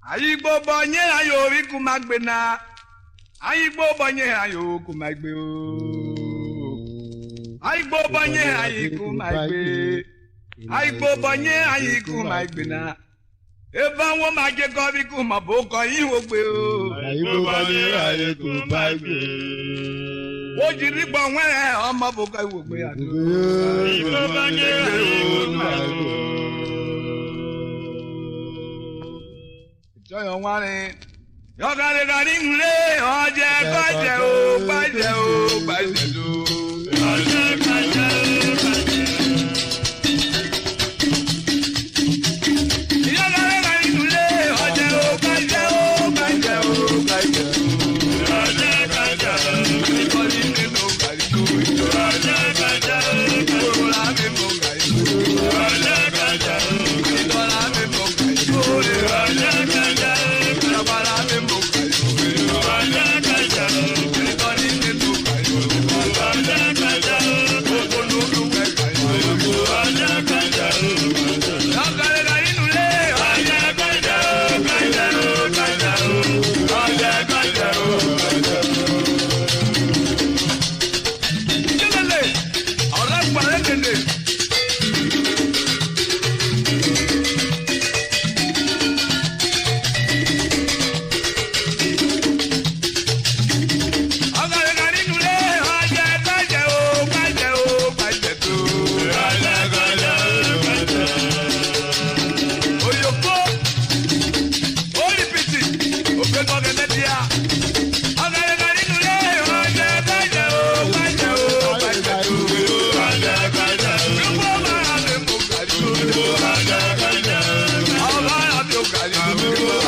Ayigbo bonye ayo wiku magbe na. Ayigbo bonye ayo ku magbe o. Ayigbo bonye ayiku magbe. Ayigbo bonye ayiku magbe na. Eba won ma je ko bi ku mo bo ko yin wo gbe o. Ayigbo bonye ayiku magbe. Wo jiri gbo wen omo bo ko wo gbe ado. Ayigbo bonye ayiku magbe. Joyo wani yogare gari nle oje baje o baje o baje lo oje baje yogare gari nle oje o baje o baje o baje oje baje nikoli me no gari to oje baje ola me mo gari oje baje nikola me mo gari oje Ayigbo